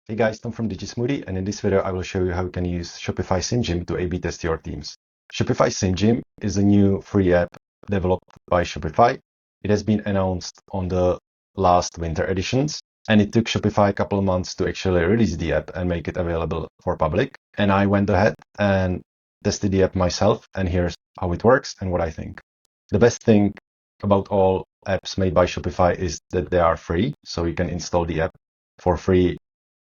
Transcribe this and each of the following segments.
Hey guys, Tom from Digismoothie, and in this video I will show you how you can use Shopify SimGym to A/B test your teams. Shopify SimGym is a new free app developed by Shopify. It has been announced on the last winter editions, and it took Shopify a couple of months to actually release the app and make it available for public. And I went ahead and tested the app myself, and here's how it works and what I think. The best thing about all apps made by Shopify is that they are free, so you can install the app for free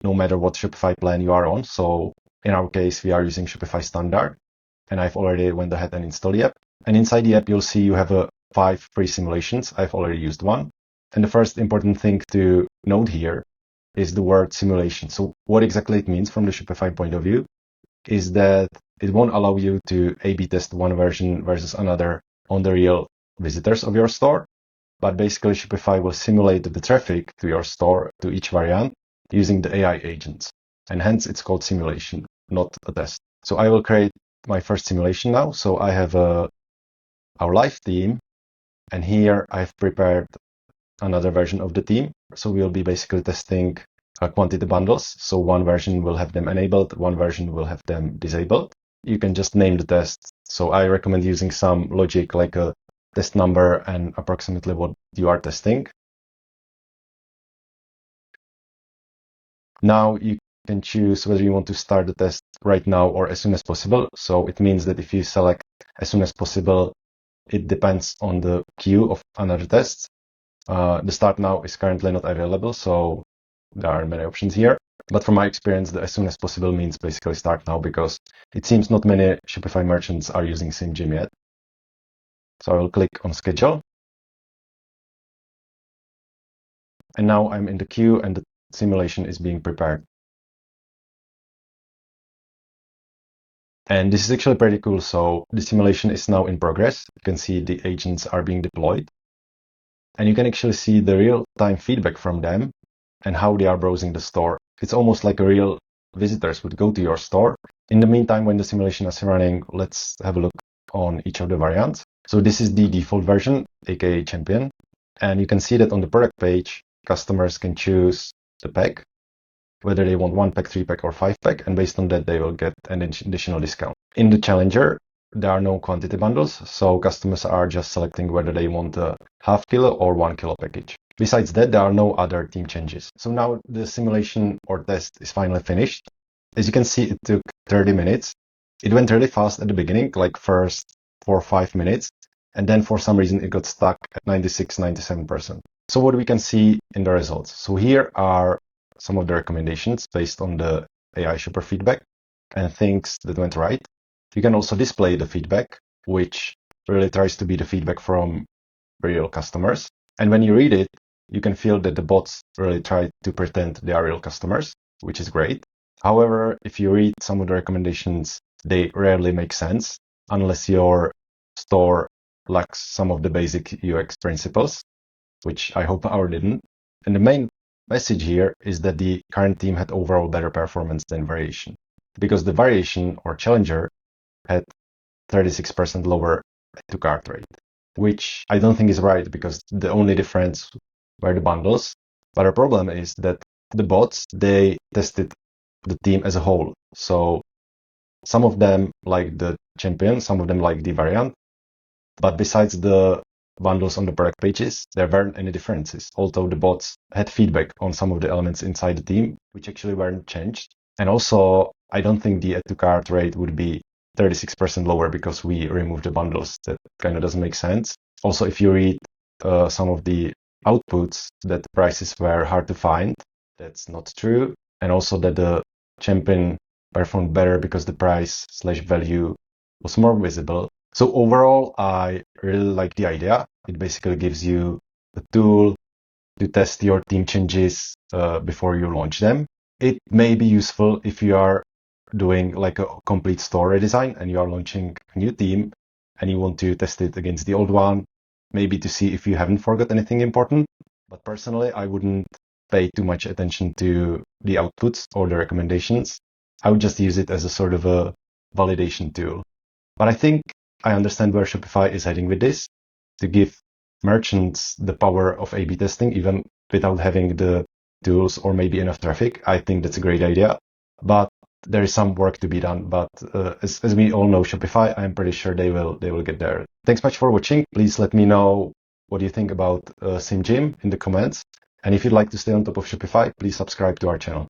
no matter what Shopify plan you are on. So in our case, we are using Shopify Standard, and I've already went ahead and installed the app. And inside the app, you'll see you have 5 free simulations. I've already used one. And the first important thing to note here is the word simulation. So what exactly it means from the Shopify point of view is that it won't allow you to A/B test one version versus another on the real visitors of your store. But basically, Shopify will simulate the traffic to your store to each variant using the AI agents. And hence it's called simulation, not a test. So I will create my first simulation now. So I have our live team, and here I've prepared another version of the team. So we'll be basically testing quantity bundles. So one version will have them enabled, one version will have them disabled. You can just name the test. So I recommend using some logic like a test number and approximately what you are testing. Now you can choose whether you want to start the test right now or as soon as possible. So it means that if you select as soon as possible, it depends on the queue of another test. The start now is currently not available, so there are many options here. But from my experience, the as soon as possible means basically start now, because it seems not many Shopify merchants are using SimGym yet. So I will click on schedule. And now I'm in the queue and the simulation is being prepared. And this is actually pretty cool. So the simulation is now in progress. You can see the agents are being deployed. And you can actually see the real-time feedback from them and how they are browsing the store. It's almost like a real visitors would go to your store. In the meantime, when the simulation is running, let's have a look on each of the variants. So this is the default version, aka Champion. And you can see that on the product page, customers can choose the pack, whether they want 1 pack, 3 pack, or 5 pack, and based on that, they will get an additional discount. In the Challenger, there are no quantity bundles, so customers are just selecting whether they want a half kilo or 1 kilo package. Besides that, there are no other team changes. So now the simulation or test is finally finished. As you can see, it took 30 minutes. It went really fast at the beginning, like first 4 or 5 minutes, and then for some reason it got stuck at 96-97%. So what we can see in the results. So here are some of the recommendations based on the AI shopper feedback and things that went right. You can also display the feedback, which really tries to be the feedback from real customers. And when you read it, you can feel that the bots really try to pretend they are real customers, which is great. However, if you read some of the recommendations, they rarely make sense unless your store lacks some of the basic UX principles, which I hope our didn't. And the main message here is that the current team had overall better performance than variation, because the variation or challenger had 36% lower to cart rate, which I don't think is right, because the only difference were the bundles. But our problem is that the bots, they tested the team as a whole. So some of them like the champion, some of them like the variant, but besides the bundles on the product pages, there weren't any differences, although the bots had feedback on some of the elements inside the team, which actually weren't changed. And also, I don't think the add to cart rate would be 36% lower because we removed the bundles. That kind of doesn't make sense. Also, if you read some of the outputs, that prices were hard to find, that's not true. And also that the champion performed better because the price/value was more visible. So overall, I really like the idea. It basically gives you a tool to test your team changes before you launch them. It may be useful if you are doing like a complete store redesign and you are launching a new team and you want to test it against the old one, maybe to see if you haven't forgot anything important. But personally, I wouldn't pay too much attention to the outputs or the recommendations. I would just use it as a sort of a validation tool. But I think I understand where Shopify is heading with this, to give merchants the power of A/B testing, even without having the tools or maybe enough traffic, I think that's a great idea. But there is some work to be done. But as we all know, Shopify, I'm pretty sure they will get there. Thanks much for watching. Please let me know what you think about SimGym in the comments. And if you'd like to stay on top of Shopify, please subscribe to our channel.